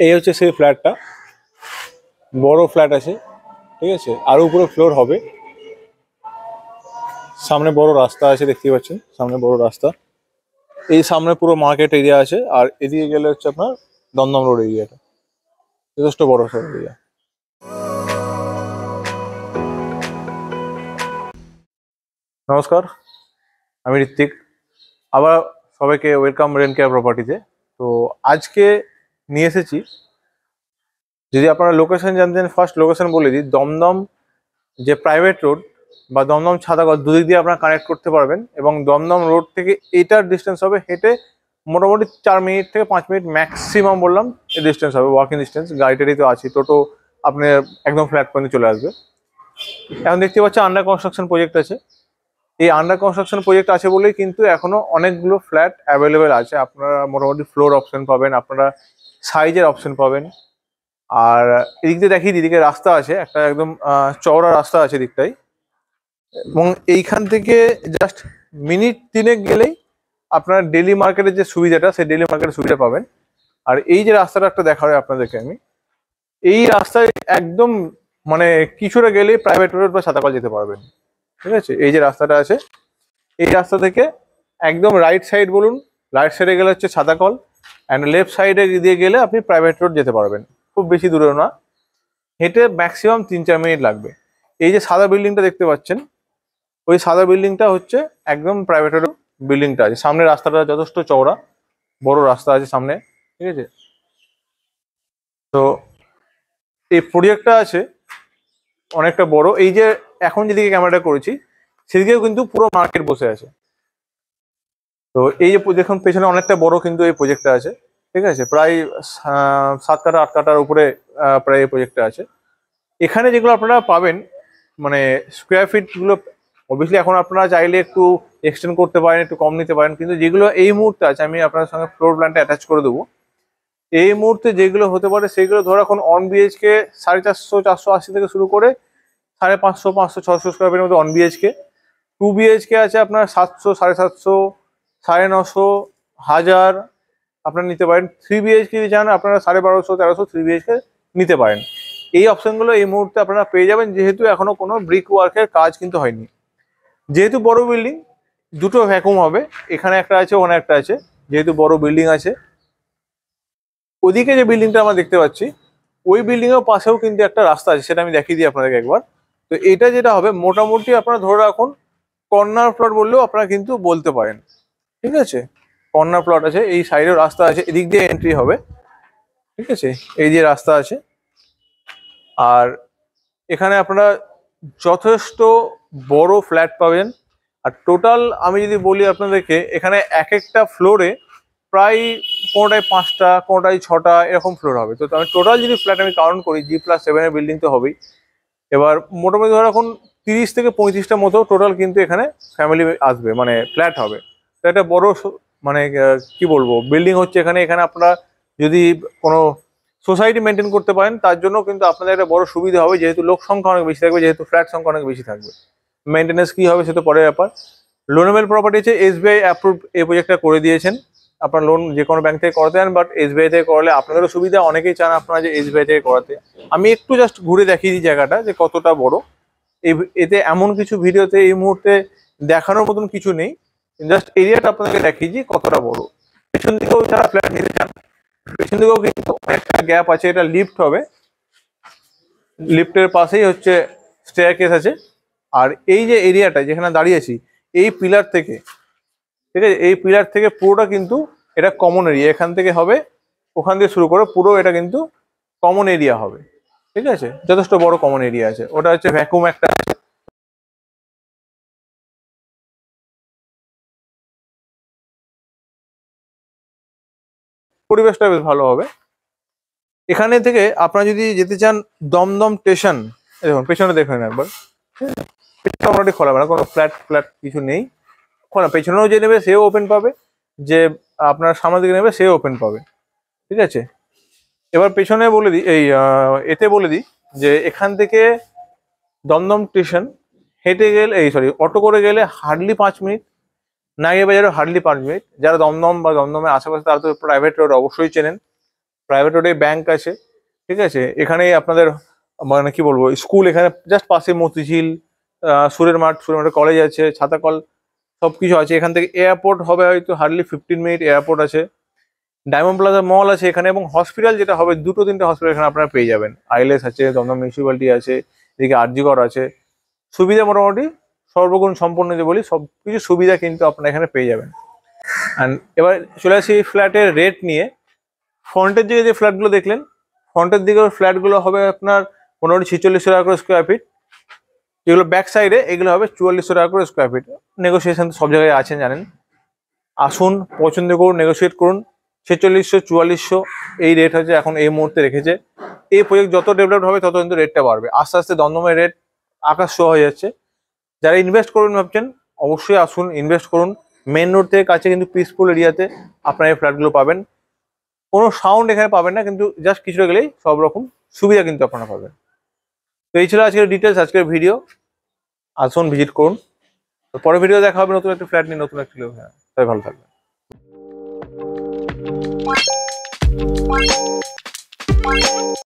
এই হচ্ছে সেই ফ্ল্যাটটা, বড় ফ্ল্যাট আছে, ঠিক আছে, আরো উপরে ফ্লোর হবে। সামনে বড় রাস্তা আছে, দেখতে পাচ্ছেন সামনে বড় রাস্তা। এই সামনে পুরো মার্কেট এরিয়া আছে, আর এদিকে গেলে হচ্ছে আপনার দমদম রোড এরিয়াটা, যথেষ্ট বড় সড় এরিয়া। নমস্কার, আমি ঋত্বিক। আবার সবাইকে ওয়েলকাম রেন কেয়ার প্রপার্টিতে। তো আজকে নিয়ে এসেছি, যদি আপনারা লোকেশন জানতেন, ফার্স্ট লোকেশন বলে দিই, দমদম যে প্রাইভেট রোড বা দমদম ছাতাগড় দুদিক দিয়ে আপনারা কানেক্ট করতে পারবেন, এবং দমদম রোড থেকে এটার ডিস্টেন্স হবে হেঁটে মোটামুটি 4 মিনিট থেকে 5 মিনিট ম্যাক্সিমাম বললাম এই ডিস্টেন্স হবে, ওয়াকিং ডিস্টেন্স। গাড়িটারি তো আছে, টোটো আপনার একদম ফ্ল্যাট পয়েন্টে চলে আসবে। এখন দেখতে পাচ্ছেন আন্ডার কনস্ট্রাকশন প্রজেক্ট আছে। এই আন্ডার কনস্ট্রাকশন প্রজেক্ট আছে বলেই কিন্তু এখনো অনেকগুলো ফ্ল্যাট অ্যাভেলেবেল আছে। আপনারা মোটামুটি ফ্লোর অপশন পাবেন, আপনারা সাইজের অপশন পাবেন। আর এদিক দিয়ে দেখি, দিদিকে রাস্তা আছে, একটা একদম চওড়া রাস্তা আছে দিকটাই, এবং এইখান থেকে জাস্ট মিনিট 3 গেলেই আপনার ডেলি মার্কেটের যে সুবিধাটা, সেই ডেলি মার্কেটের সুবিধা পাবেন। আর এই যে রাস্তাটা একটা দেখা হয় আপনাদেরকে আমি, এই রাস্তায় একদম মানে কিছুটা গেলেই প্রাইভেট রোড বা ছাতাকল যেতে পারবেন, ঠিক আছে। এই যে রাস্তাটা আছে, এই রাস্তা থেকে একদম রাইট সাইড বলুন, রাইট সাইডে গেলে হচ্ছে ছাতাকল, অ্যান্ড লেফট সাইডে দিয়ে গেলে আপনি প্রাইভেট রোড যেতে পারবেন। খুব বেশি দূরেও না, হেঁটে ম্যাক্সিমাম 3-4 মিনিট লাগবে। এই যে সাদা বিল্ডিংটা দেখতে পাচ্ছেন, ওই সাদা বিল্ডিংটা হচ্ছে একদম প্রাইভেট রোড বিল্ডিংটা আছে। সামনে রাস্তাটা যথেষ্ট চওড়া, বড় রাস্তা আছে সামনে, ঠিক আছে। তো এই প্রজেক্টটা আছে অনেকটা বড়। এই যে এখন যেদিকে ক্যামেরাটা করেছি, সেদিকেও কিন্তু পুরো মার্কেট বসে আছে। তো এই যে দেখুন পেছনে অনেকটা বড় কিন্তু এই প্রজেক্টটা আছে, ঠিক আছে। প্রায় 7 কাঠা 8 কাঠার উপরে প্রায় এই প্রজেক্টটা আছে। এখানে যেগুলো আপনারা পাবেন মানে স্কোয়ার ফিট গুলো, অবভিয়াসলি এখন আপনারা চাইলে একটু এক্সটেন্ড করতে পারেন, একটু কম নিতে পারেন, কিন্তু যেগুলো এই মুহূর্তে আছে আমি আপনার সঙ্গে ফ্লোর প্ল্যানটা অ্যাটাচ করে দেবো। এই মুহূর্তে যেগুলো হতে পারে সেগুলো ধরো এখন অন বিএইচকে 450 480 থেকে শুরু করে 550 500 600 স্কোয়ার ফিটের মধ্যে অন বিএইচকে। 2 বিএইচকে আছে আপনার 700 750 950 1000 আপনারা নিতে পারেন। 3 বিএইচকে যদি চান আপনারা 1250 1300 3 বিএইচকে নিতে পারেন। এই অপশনগুলো এই মুহূর্তে আপনারা পেয়ে যাবেন, যেহেতু এখনো কোনো ব্রিক ওয়ার্কের কাজ কিন্তু হয়নি। যেহেতু বড় বিল্ডিং, দুটো ভ্যাকুম হবে, এখানে একটা আছে ওখানে একটা আছে, যেহেতু বড় বিল্ডিং আছে। ওদিকে যে বিল্ডিংটা আমরা দেখতে পাচ্ছি, ওই বিল্ডিং এর পাশেও কিন্তু একটা রাস্তা আছে, সেটা আমি দেখিয়ে দিই আপনাদেরকে একবার। তো এটা যেটা হবে মোটামুটি আপনারা ধরে রাখুন কর্নার প্লট বললেও আপনারা কিন্তু বলতে পারেন, ঠিক আছে। কর্নার প্লট আছে, এই সাইডেও রাস্তা আছে, এদিক দিয়ে এন্ট্রি হবে, ঠিক আছে। এই যে রাস্তা আছে, আর এখানে আপনারা যথেষ্ট বড় ফ্ল্যাট পাবেন। আর টোটাল আমি যদি বলি আপনাদেরকে, এখানে এক একটা ফ্লোরে প্রায় কোনোটায় 5টা কোনোটায় 6টা এরকম ফ্লোর হবে। তো আমি টোটাল যদি ফ্ল্যাট আমি কাউন্ট করি, G+7 বিল্ডিং তো হবেই। এবার মোটামুটি ধরো এখন 30 থেকে 35টা মতো টোটাল কিন্তু এখানে ফ্যামিলি আসবে, মানে ফ্ল্যাট হবে। তো একটা বড় মানে কি বলবো বিল্ডিং হচ্ছে এখানে। এখানে আপনারা যদি কোনো সোসাইটি মেনটেন করতে পারেন, তার জন্য কিন্তু আপনাদের একটা বড় সুবিধা হবে, যেহেতু লোক সংখ্যা অনেক বেশি থাকবে, যেহেতু ফ্ল্যাট সংখ্যা অনেক বেশি থাকবে। মেনটেন্যান্স কি হবে সে তো পরের ব্যাপার। লোনেবল প্রপার্টি হচ্ছে SBI অ্যাপ্রুভ এই প্রজেক্টটা করে দিয়েছেন। আপনার লোন যে কোনো ব্যাংক থেকে করাতে পারেন, বাট SBI থেকে করলে আপনাদেরও সুবিধা। অনেকেই চান আপনারা যে SBI থেকে করাতে। আমি একটু জাস্ট ঘুরে দেখিয়ে দিই জায়গাটা যে কতটা বড়। এতে এমন কিছু ভিডিওতে এই মুহূর্তে দেখানোর মতন কিছু নেই, জাস্ট এরিয়াটা আপনাদেরকে দেখিয়ে দিই কতটা বড়। পেছন দিকেও যারা ফ্ল্যাট নিতে চান, পেছন দিকেও কিন্তু অনেকটা গ্যাপ আছে। এটা লিফট হবে, লিফটের পাশেই হচ্ছে স্টেয়ারকেস আছে। আর এই যে এরিয়াটা যেখানে দাঁড়িয়েছি, এই পিলার থেকে, ঠিক আছে, এই পিলার থেকে পুরোটা কিন্তু এটা কমন এরিয়া। এখান থেকে হবে, ওখান থেকে শুরু করে পুরো এটা কিন্তু কমন এরিয়া হবে, ঠিক আছে। যথেষ্ট বড় কমন এরিয়া আছে। ওটা হচ্ছে ভ্যাকুম একটা আছে। পরিবেশটা বেশ ভালো হবে। এখানে থেকে আপনারা যদি যেতে চান দমদম স্টেশন, দেখুন পেছনে দেখুন একবার, অলরেডি খোলা, মানে কোনো ফ্ল্যাট ফ্ল্যাট কিছু নেই খোলা। পেছনেও যে নেবে সেও ওপেন পাবে, যে আপনার সামনের দিকে নেবে সেও ওপেন পাবে, ঠিক আছে। এবার পেছনে বলে দিই, এই এতে বলে দিই যে এখান থেকে দমদম স্টেশন হেঁটে গেলে, এই সরি অটো করে গেলে হার্ডলি 5 মিনিট, নাগিয়ে বাজারে হার্ডলি 5 মিনিট। যারা দমদম বা দমদমের আশেপাশে তারা তো প্রাইভেট রোড অবশ্যই চেনেন। প্রাইভেট রোডে ব্যাংক আছে, ঠিক আছে। এখানেই আপনাদের মানে কি বলবো, স্কুল এখানে জাস্ট পাশে মতিঝিল, সুরের মাঠে কলেজ আছে, ছাতাকল সবকিছু আছে। এখান থেকে এয়ারপোর্ট হবে হয়তো হার্ডলি 15 মিনিট এয়ারপোর্ট আছে। ডায়মন্ড প্লাজা মল আছে এখানে, এবং হসপিটাল যেটা হবে 2-3টে হসপিটাল এখানে আপনারা পেয়ে যাবেন। আইএলএস আছে, দমদম মিউনিসিপ্যালিটি আছে, এদিকে আরজিকর আছে। সুবিধা মোটামুটি সর্বগুণ সম্পন্ন যে বলি, সব কিছু সুবিধা কিন্তু আপনারা এখানে পেয়ে যাবেন। অ্যান্ড এবার চলে আসি ফ্ল্যাটের রেট নিয়ে। ফ্রন্টের দিকে যে ফ্ল্যাটগুলো দেখলেন, ফ্রন্টের দিকে ফ্ল্যাটগুলো হবে আপনার মোটামুটি 4600 টাকা করে স্কোয়ার ফিট। যেগুলো ব্যাক সাইডে এগুলো হবে 4400 টাকা করে স্কোয়ার ফিট। নেগোসিয়েশন সব জায়গায় আছেন জানেন। আসুন, পছন্দ করুন, নেগোসিয়েট করুন। 4600, 4400 এই রেট হচ্ছে এখন এই মুহূর্তে রেখেছে। এই প্রজেক্ট যত ডেভেলপ হবে তত কিন্তু রেটটা বাড়বে। আস্তে আস্তে দমদমের রেট আকাশ ছোঁয়া হয়ে যাচ্ছে। যারা ইনভেস্ট করুন ভাবছেন, অবশ্যই আসুন, ইনভেস্ট করুন। মেন রোড থেকে কাছে কিন্তু পিসফুল এরিয়াতে আপনারা এই ফ্ল্যাটগুলো পাবেন। কোনো সাউন্ড এখানে পাবেন না, কিন্তু জাস্ট কিছুটা গেলেই সব রকম সুবিধা কিন্তু আপনারা পাবেন। তো এই ছিল আজকের ডিটেলস, আজকের ভিডিও। আসুন, ভিজিট করুন। তো পরের ভিডিও দেখা হবে নতুন একটা ফ্ল্যাট নিয়ে, নতুন একটা লোক। হ্যাঁ, তাই ভালো থাকবেন।